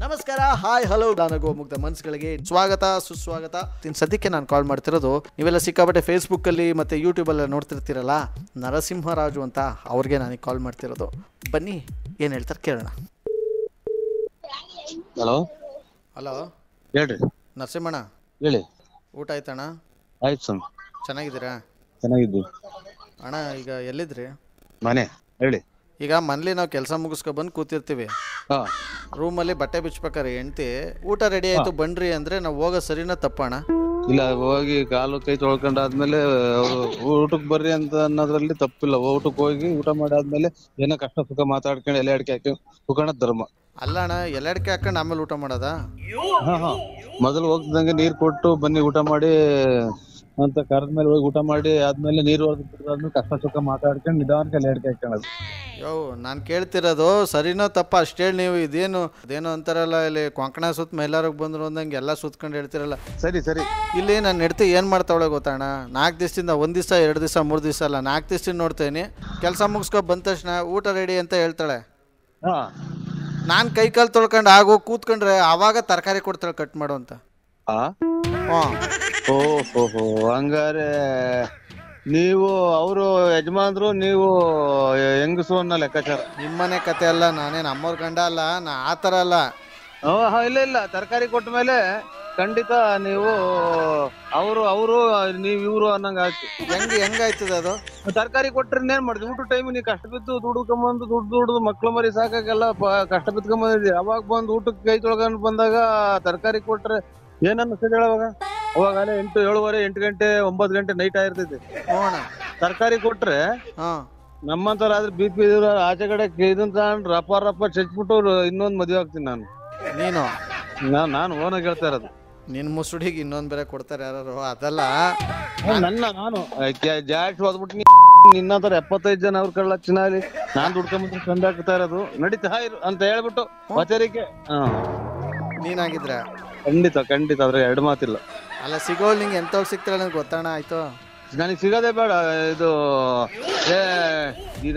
ನಮಸ್ಕಾರ, hi, hello, ನಾನಗೋ ಮುಗ್ಧ ಮನಸ್ಸುಗಳಿಗೆ ಸ್ವಾಗತ ಸುಸ್ವಾಗತ. ಸದ್ಯಕ್ಕೆ ನಾನು ಕಾಲ್ ಮಾಡ್ತಿರೋದು, ನೀವೆಲ್ಲ ಸಿಕ್ಕಾಪಟ್ಟೆ ಫೇಸ್ಬುಕ್ಕಲ್ಲಿ ಮತ್ತು ಯೂಟ್ಯೂಬಲ್ಲಿ ನೋಡ್ತಿರ್ತೀರಲ್ಲ, ನರಸಿಂಹರಾಜು ಅಂತ, ಅವ್ರಿಗೆ ನನಗೆ ಕಾಲ್ ಮಾಡ್ತಿರೋದು. ಬನ್ನಿ ಏನು ಹೇಳ್ತಾರೆ ಕೇಳೋಣ. ಹಲೋ ಹಲೋ, ಹೇಳ್ರಿ. ನರಸಿಂಹಣ್ಣ, ಹೇಳಿ. ಊಟ ಆಯ್ತಣ್ಣ? ಆಯ್ತು ಸ್ವಾಮಿ. ಚೆನ್ನಾಗಿದ್ದೀರಾ? ಚೆನ್ನಾಗಿದ್ದು. ಅಣ್ಣ, ಈಗ ಎಲ್ಲಿದ್ರಿ? ಮನೆ. ಹೇಳಿ. ಈಗ ಮನೇಲಿ ನಾವು ಕೆಲಸ ಮುಗಿಸ್ಕೊಬಂದು ಕೂತಿರ್ತೀವಿ. ಹಾಂ. ರೂಮಲ್ಲಿ ಬಟ್ಟೆ ಬಿಚ್ಬೇಕಾರೆ ಹೆಂಡ್ತಿ ಊಟ ರೆಡಿ ಆಯಿತು ಬನ್ರಿ ಅಂದರೆ ನಾವು ಹೋಗೋ ಸರಿನಾ ತಪ್ಪಣ್ಣ? ಇಲ್ಲ, ಹೋಗಿ ಕಾಲು ಕೈ ತೊಳ್ಕೊಂಡಾದ್ಮೇಲೆ ಊಟಕ್ಕೆ ಬರ್ರಿ ಅಂತ ಅನ್ನೋದ್ರಲ್ಲಿ ತಪ್ಪಿಲ್ಲ. ಊಟಕ್ಕೆ ಹೋಗಿ ಊಟ ಮಾಡಾದ್ಮೇಲೆ ಏನೋ ಕಷ್ಟ ಸುಖ ಮಾತಾಡ್ಕೊಂಡು ಎಲೆ ಅಡಿಕೆ ಹಾಕಿ ಕುತ್ಕೊಳ್ಳೋದು ಧರ್ಮ. ಅಲ್ಲ ಅಣ್ಣ, ಎಲೆ ಅಡಿಕೆ ಹಾಕೊಂಡು ಆಮೇಲೆ ಊಟ ಮಾಡೋದಾ? ಹಾಂ ಹಾಂ. ಮೊದಲು ಹೋಗ್ತಿದ್ದಂಗೆ ನೀರು ಕೊಟ್ಟು ಬನ್ನಿ ಊಟ ಮಾಡಿ ಅಂತ ಕರೆದ್ಮೇಲೆ ಹೋಗಿ ಊಟ ಮಾಡಿ ಆದ್ಮೇಲೆ ನೀರು ಹೊಡೆದ್ಮೇಲೆ ಕಷ್ಟ ಸುಖ ಮಾತಾಡ್ಕೊಂಡು ನಿಧಾನಕ್ಕೆ ಎಲೆ ಅಡಿಕೆ ಹಾಕೊಳ್ಳೋದು. ನಾನು ಕೇಳ್ತಿರೋದು ಸರಿನೋ ತಪ್ಪ ಅಷ್ಟು ಹೇಳಿ. ನೀವು ಅದೇನೋ ಅಂತಾರಲ್ಲ, ಇಲ್ಲಿ ಕೊಂಕಣ ಸುತ್ತ ಮೈಲಾರಿಗೆ ಬಂದ್ರು ಅಂದಂಗೆ ಎಲ್ಲ ಸುತ್ಕೊಂಡು ಹೇಳ್ತಿರಲ್ಲ. ಸರಿ ಸರಿ. ಇಲ್ಲಿ ನಾನು ಹೆಂಡ್ತಿ ಏನು ಮಾಡ್ತಾವಳೆ ಗೊತ್ತಣ್ಣ? 4 ದಿವಸದಿಂದ 1 ದಿವಸ 2 ದಿವಸ 3 ದಿವಸ ಅಲ್ಲ, 4 ದಿವಸದಿಂದ ನೋಡ್ತೇನೆ. ಕೆಲಸ ಮುಗಿಸ್ಕೊಂಡು ಬಂದ ತಕ್ಷಣ ಊಟ ರೆಡಿ ಅಂತ ಹೇಳ್ತಾಳೆ. ಹಾಂ. ನಾನು ಕೈ ಕಾಲು ತೊಳ್ಕೊಂಡು ಆಗೋ ಕೂತ್ಕೊಂಡ್ರೆ ಆವಾಗ ತರಕಾರಿ ಕೊಡ್ತಾಳೆ ಕಟ್ ಮಾಡು ಅಂತ. ಹಾಂ. ಓಹೋ, ಹಂಗಾರೆ ನೀವು ಅವರು ಯಜಮಾನ್ರು, ನೀವು ಹೆಂಗಸು ಅನ್ನೋ ಲೆಕ್ಕಾಚಾರ. ನಿಮ್ಮನೆ ಕತೆ ಅಲ್ಲ, ನಾನೇನು ಅಮ್ಮವ್ರ ಗಂಡ ಅಲ್ಲ, ನಾ ಆ ಥರ ಅಲ್ಲ. ಇಲ್ಲ, ತರಕಾರಿ ಕೊಟ್ಟ ಮೇಲೆ ಖಂಡಿತ ನೀವು ಅವರು ನೀವು ಇವರು ಅನ್ನಂಗ ಆಯ್ತು. ಹೆಂಗಾಯ್ತದ ಅದು? ತರಕಾರಿ ಕೊಟ್ರೆ ಇನ್ನೇನ್ ಮಾಡಿದ್ವಿ? ಊಟ ಟೈಮ್ ನೀ ಕಷ್ಟ ಬಿದ್ದು ದುಡ್ಕೊಂಬಂದು ದುಡ್ದು ಮಕ್ಳು ಮರಿ ಸಾಕಾಗೆಲ್ಲ ಕಷ್ಟ ಬಿದ್ಕೊಂಬಂದಿದ್ವಿ. ಅವಾಗ ಬಂದು ಊಟಕ್ಕೆ ಕೈ ತೊಳ್ಕೊಂಡು ಬಂದಾಗ ತರಕಾರಿ ಕೊಟ್ರೆ ಏನನ್ನಿಸ್ತದೆ ಅವಾಗ 7:30 8 ಗಂಟೆ 9 ಗಂಟೆ ನೈಟ್ ಆಗಿರ್ತೈತಿ. ತರಕಾರಿ ಕೊಟ್ರೆ ನಮ್ಮಂತವ್ರಾದ್ರೆ BP ಆಚೆ ಕಡೆ ಇದನ್ ತಗೊಂಡು ರಪ್ಪ ಚಚ್ಬಿಟ್ಟು ಇನ್ನೊಂದ್ ಮದ್ವೆ ಆಗ್ತೀನಿ ನಾನು ಓನಾಗಿ ಹೇಳ್ತಾ ಇರೋದು. ನಿನ್ ಮುಸುಡಿಗೆ ಇನ್ನೊಂದ್ ಬೇರೆ ಕೊಡ್ತಾರೆ ಯಾರು? ಅದಲ್ಲ, ನಾನು ಜಾಸ್ತಿ ಹೋದ್ಬಿಟ್ಟು ನಿನ್ನಂತರ 75 ಜನ ಅವ್ರ ಕಳ್ಳ ಚಿನ್ನಾಲಿ ನಾನ್ ದುಡ್ಕೊಂಡ್ಬಿಟ್ಟು ಚಂದ ಆಗ್ತಾ ಇರೋದು. ನಡೀತಾ ಇರು ಅಂತ ಹೇಳ್ಬಿಟ್ಟು ಆಚರಿಕೆ. ನೀನಾಗಿದ್ರೆ ಖಂಡಿತ ಅದ್ರ 2 ಮಾತಿಲ್ಲ. ಅಲ್ಲ, ಸಿಗೋಲ್ ನಿಂಗೆ ಎಂತವ್ರು ಸಿಗ್ತಾಳೆ ನನಗೆ ಗೊತ್ತಣ್ಣ. ಆಯ್ತು, ನನಗೆ ಸಿಗೋದೇ ಬೇಡ. ಇದು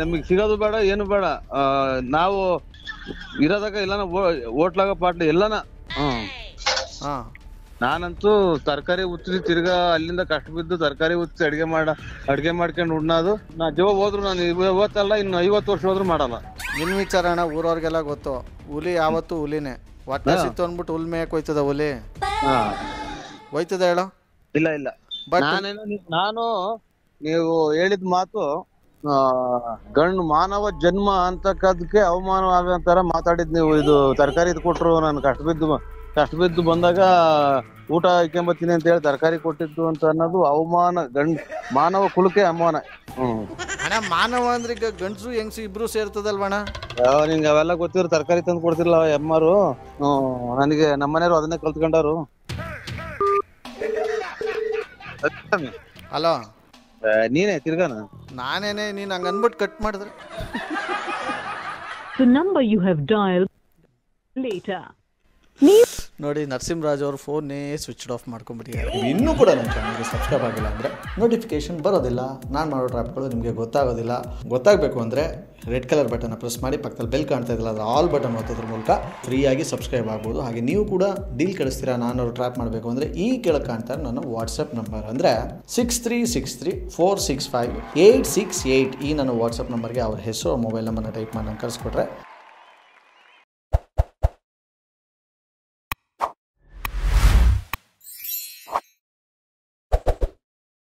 ನಮಗ್ ಸಿಗೋದು ಬೇಡ, ಏನು ಬೇಡ. ನಾವು ಇರೋದಾಗ ಎಲ್ಲಾನ ಹೋಟ್ಲಾಗ ಪಾಟ್ಲಿ ಎಲ್ಲಾನ. ನಾನಂತೂ ತರಕಾರಿ ಉಚ್ಚಿ ತಿರ್ಗಾ ಅಲ್ಲಿಂದ ಕಷ್ಟ ಬಿದ್ದು ತರಕಾರಿ ಉಚ್ಚಿ ಅಡ್ಗೆ ಮಾಡ್ಕೊಂಡು ಉಣ್ಣೋದು. ನಾ ಜೀವ ಹೋದ್ರು ನಾನು ಇವತ್ತಲ್ಲ, ಇನ್ನು 50 ವರ್ಷ ಹೋದ್ರು ಮಾಡಲ್ಲ. ನಿನ್ ವಿಚಾರ ಅಣ್ಣ, ಊರವ್ರಿಗೆಲ್ಲ ಗೊತ್ತು. ಹುಲಿ ಯಾವತ್ತು ಹುಲಿನೇ. ಹೊಟ್ಟೆ ಸಿತ್ತು ಅಂದ್ಬಿಟ್ಟು ಹುಲ್ ಮೇಯಕ್ ಹೋಯ್ತದ ಹುಲಿ? ಹೋಯ್ತದ ಹೇಳೋ? ಇಲ್ಲ. ನಾನು ನೀವು ಹೇಳಿದ ಮಾತು ಗಂಡು ಮಾನವ ಜನ್ಮ ಅಂತಕ್ಕದಕ್ಕೆ ಅವಮಾನ ಆಗಂತಾರ ಮಾತಾಡಿದ್ ನೀವು. ಇದು ತರಕಾರಿ ಕೊಟ್ರು, ನಾನು ಕಷ್ಟ ಬಿದ್ದು ಬಂದಾಗ ಊಟ ಇಕ್ಕೊಂಬತ್ತೀನಿ ಅಂತ ಹೇಳಿ ತರಕಾರಿ ಕೊಟ್ಟಿದ್ದು ಅಂತ ಅನ್ನೋದು ಅವಮಾನ. ಮಾನವ ಕುಲಕ್ಕೆ ಅವಮಾನ. ಅಣ್ಣ, ಮಾನವ ಅಂದ್ರೆ ಈಗ ಗಂಡಸು ಹೆಂಗಸು ಇಬ್ರು ಸೇರ್ತದಲ್ವಣ? ನಿಂಗೆ ಅವೆಲ್ಲ ಗೊತ್ತಿರೋ ತರಕಾರಿ ತಂದು ಕೊಡ್ತಿರ್ಲ ಎಮ್ಮಾರು. ನನಗೆ ನಮ್ಮನೆಯವರು ಅದನ್ನೇ ಕಲ್ತ್ಕೊಂಡಾರು. ಹಲೋ, ನೀನೇ ತಿರ್ಗಾನ? ನಾನೇನೆ, ನೀನ್ ಹಂಗ ಅನ್ಬಿಟ್ಟು ಕಟ್ ಮಾಡಿದ್ರೆ. The number you have dialed later. ನೋಡಿ, ನರಸಿಂಹರಾಜ್ ಅವ್ರ ಫೋನ್ನೇ ಸ್ವಿಚ್ ಆಫ್ ಮಾಡ್ಕೊಂಡ್ಬಿಟ್ಟಿದ್ದಾರೆ. ನೀವು ಇನ್ನೂ ಕೂಡ ನನ್ನ ಚಾನಲ್ಗೆ ಸಬ್ಸ್ಕ್ರೈಬ್ ಆಗಿಲ್ಲ ಅಂದರೆ ನೋಟಿಫಿಕೇಶನ್ ಬರೋದಿಲ್ಲ, ನಾನು ಮಾಡೋ ಟ್ರಾಪ್ಗಳು ನಿಮಗೆ ಗೊತ್ತಾಗೋದಿಲ್ಲ. ಗೊತ್ತಾಗಬೇಕು ಅಂದರೆ ರೆಡ್ ಕಲರ್ ಬಟನ್ನ ಪ್ರೆಸ್ ಮಾಡಿ, ಪಕ್ಕದಲ್ಲಿ ಬೆಲ್ ಕಾಣ್ತಾ ಇದ್ದಿಲ್ಲ, ಅದು ಆಲ್ ಬಟನ್ ಒತ್ತೋದ್ರ ಮೂಲಕ ಫ್ರೀಯಾಗಿ ಸಬ್ಸ್ಕ್ರೈಬ್ ಆಗ್ಬೋದು. ಹಾಗೆ ನೀವು ಕೂಡ ಡೀಲ್ ಕಳಿಸ್ತೀರಾ, ನಾನು ಟ್ರ್ಯಾಪ್ ಮಾಡಬೇಕು ಅಂದರೆ ಈ ಕೆಳಗೆ ಕಾಣ್ತಾರೆ ನನ್ನ ವಾಟ್ಸಪ್ ನಂಬರ್, ಅಂದರೆ 6363465868. ಈ ನನ್ನ ವಾಟ್ಸಪ್ ನಂಬರ್ಗೆ ಅವ್ರ ಹೆಸರು ಮೊಬೈಲ್ ನಂಬರ್ನ ಟೈಪ್ ಮಾಡಿ ನಂಗೆ ಕಳಿಸ್ಕೊಟ್ರೆ